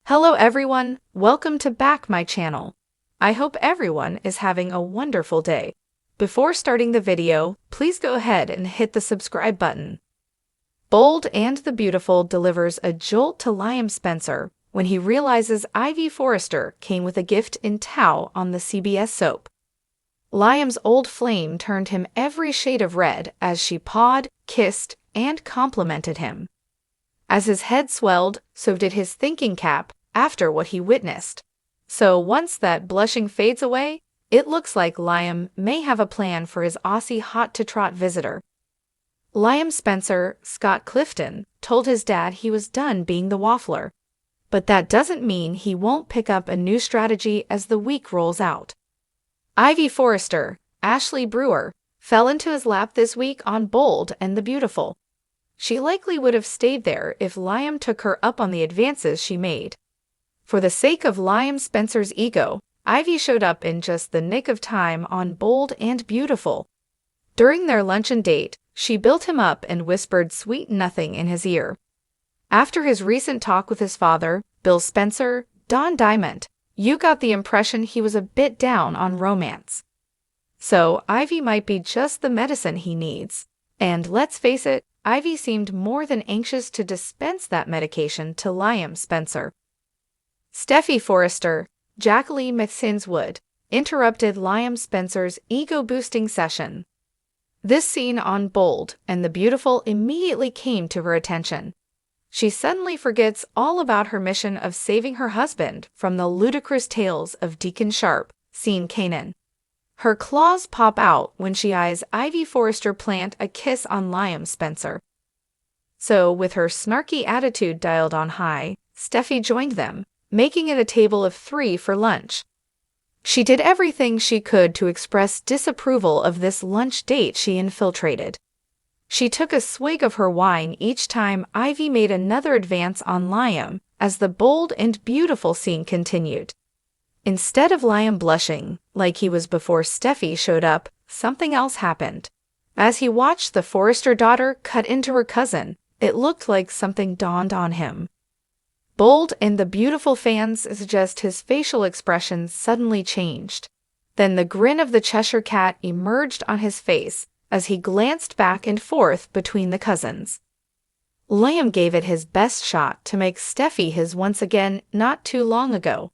Hello everyone, welcome to back my channel. I hope everyone is having a wonderful day. Before starting the video, please go ahead and hit the subscribe button. Bold and the Beautiful delivers a jolt to Liam Spencer when he realizes Ivy Forrester came with a gift in tow on the CBS soap. Liam's old flame turned him every shade of red as she pawed, kissed, and complimented him. As his head swelled, so did his thinking cap after what he witnessed. So once that blushing fades away, it looks like Liam may have a plan for his Aussie hot-to-trot visitor. Liam Spencer, Scott Clifton, told his dad he was done being the waffler. But that doesn't mean he won't pick up a new strategy as the week rolls out. Ivy Forrester, Ashley Brewer, fell into his lap this week on Bold and the Beautiful. She likely would have stayed there if Liam took her up on the advances she made. For the sake of Liam Spencer's ego, Ivy showed up in just the nick of time on Bold and Beautiful. During their luncheon date, she built him up and whispered sweet nothing in his ear. After his recent talk with his father, Bill Spencer, Don Diamond, you got the impression he was a bit down on romance. So Ivy might be just the medicine he needs. And let's face it, Ivy seemed more than anxious to dispense that medication to Liam Spencer. Steffi Forrester, Jacqueline McSinswood, interrupted Liam Spencer's ego-boosting session. This scene on Bold and the Beautiful immediately came to her attention. She suddenly forgets all about her mission of saving her husband from the ludicrous tales of Deacon Sharp, seen Kanan. Her claws pop out when she eyes Ivy Forrester plant a kiss on Liam Spencer. So, with her snarky attitude dialed on high, Steffi joined them, making it a table of 3 for lunch. She did everything she could to express disapproval of this lunch date she infiltrated. She took a swig of her wine each time Ivy made another advance on Liam as the Bold and Beautiful scene continued. Instead of Liam blushing, like he was before Steffi showed up, something else happened. As he watched the Forrester daughter cut into her cousin, it looked like something dawned on him. Bold and the Beautiful fans suggest his facial expressions suddenly changed. Then the grin of the Cheshire Cat emerged on his face as he glanced back and forth between the cousins. Liam gave it his best shot to make Steffi his once again not too long ago.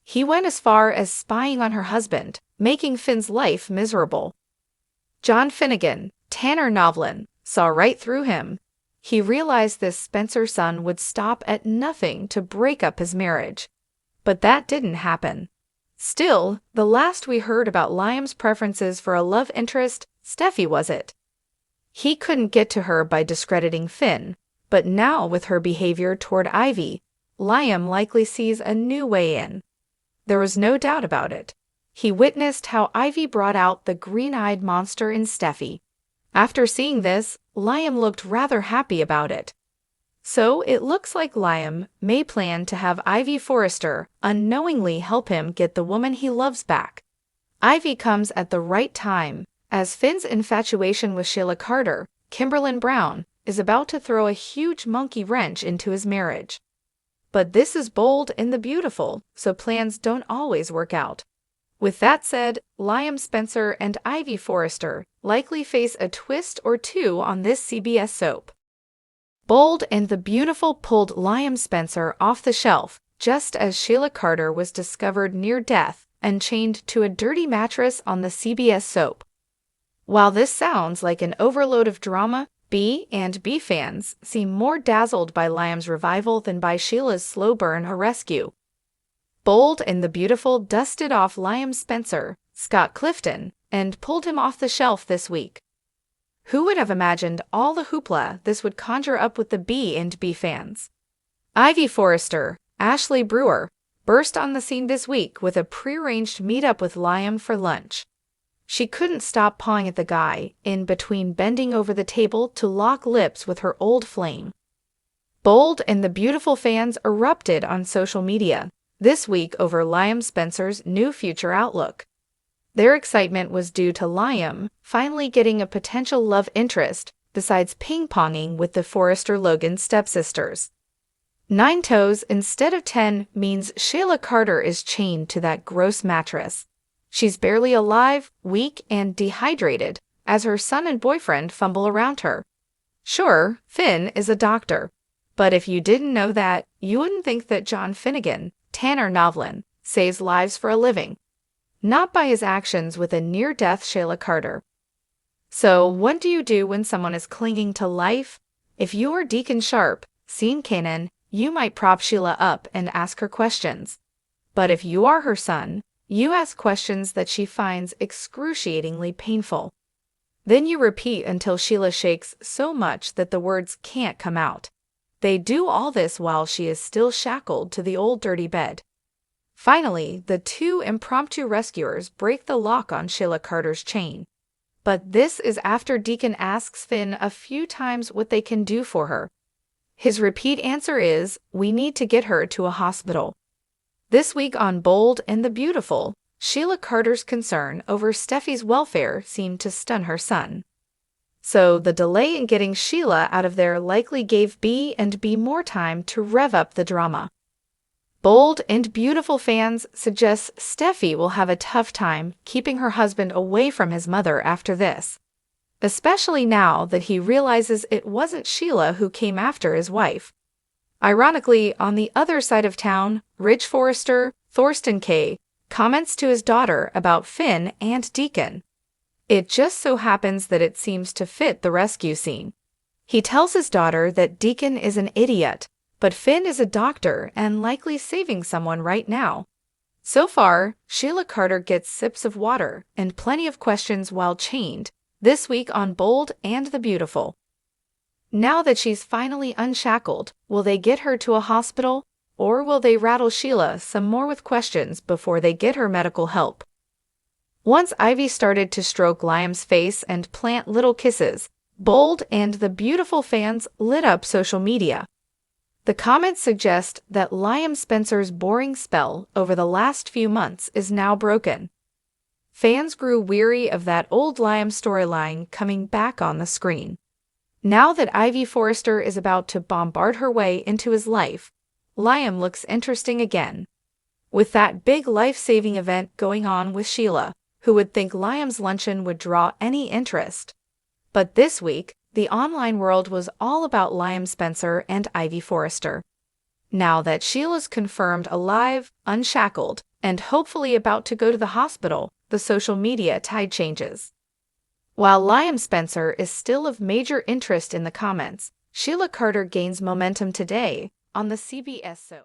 He went as far as spying on her husband, making Finn's life miserable. John Finnegan, Tanner Novlin, saw right through him. He realized this Spencer son would stop at nothing to break up his marriage. But that didn't happen. Still, the last we heard about Liam's preferences for a love interest, Steffi was it. He couldn't get to her by discrediting Finn, but now with her behavior toward Ivy, Liam likely sees a new way in. There was no doubt about it. He witnessed how Ivy brought out the green-eyed monster in Steffi. After seeing this, Liam looked rather happy about it. So it looks like Liam may plan to have Ivy Forrester unknowingly help him get the woman he loves back. Ivy comes at the right time, as Finn's infatuation with Sheila Carter, Kimberlyn Brown, is about to throw a huge monkey wrench into his marriage. But this is Bold and the Beautiful, so plans don't always work out. With that said, Liam Spencer and Ivy Forrester likely face a twist or two on this CBS soap. Bold and the Beautiful pulled Liam Spencer off the shelf just as Sheila Carter was discovered near death and chained to a dirty mattress on the CBS soap. While this sounds like an overload of drama, B&B fans seem more dazzled by Liam's revival than by Sheila's slow burn or rescue. Bold and the Beautiful dusted off Liam Spencer, Scott Clifton, and pulled him off the shelf this week. Who would have imagined all the hoopla this would conjure up with the B&B fans? Ivy Forrester, Ashley Brewer, burst on the scene this week with a prearranged meetup with Liam for lunch. She couldn't stop pawing at the guy, in between bending over the table to lock lips with her old flame. Bold and the Beautiful fans erupted on social media this week over Liam Spencer's new future outlook. Their excitement was due to Liam finally getting a potential love interest besides ping-ponging with the Forrester Logan stepsisters. 9 toes instead of 10 means Sheila Carter is chained to that gross mattress. She's barely alive, weak, and dehydrated as her son and boyfriend fumble around her. Sure, Finn is a doctor, but if you didn't know that, you wouldn't think that John Finnegan, Tanner Novlin, saves lives for a living. Not by his actions with a near-death Sheila Carter. So, what do you do when someone is clinging to life? If you're Deacon Sharp, Scene Cannon, you might prop Sheila up and ask her questions. But if you are her son, you ask questions that she finds excruciatingly painful. Then you repeat until Sheila shakes so much that the words can't come out. They do all this while she is still shackled to the old dirty bed. Finally, the two impromptu rescuers break the lock on Sheila Carter's chain. But this is after Deacon asks Finn a few times what they can do for her. His repeat answer is, "We need to get her to a hospital." This week on Bold and the Beautiful, Sheila Carter's concern over Steffi's welfare seemed to stun her son. So the delay in getting Sheila out of there likely gave B and B more time to rev up the drama. Bold and Beautiful fans suggest Steffi will have a tough time keeping her husband away from his mother after this, especially now that he realizes it wasn't Sheila who came after his wife. Ironically, on the other side of town, Ridge Forrester, Thorsten K., comments to his daughter about Finn and Deacon. It just so happens that it seems to fit the rescue scene. He tells his daughter that Deacon is an idiot, but Finn is a doctor and likely saving someone right now. So far, Sheila Carter gets sips of water and plenty of questions while chained, this week on Bold and the Beautiful. Now that she's finally unshackled, will they get her to a hospital, or will they rattle Sheila some more with questions before they get her medical help? Once Ivy started to stroke Liam's face and plant little kisses, Bold and the Beautiful fans lit up social media. The comments suggest that Liam Spencer's boring spell over the last few months is now broken. Fans grew weary of that old Liam storyline coming back on the screen. Now that Ivy Forrester is about to bombard her way into his life, Liam looks interesting again. With that big life-saving event going on with Sheila, who would think Liam's luncheon would draw any interest? But this week, the online world was all about Liam Spencer and Ivy Forrester. Now that Sheila's confirmed alive, unshackled, and hopefully about to go to the hospital, the social media tide changes. While Liam Spencer is still of major interest in the comments, Sheila Carter gains momentum today on the CBS show.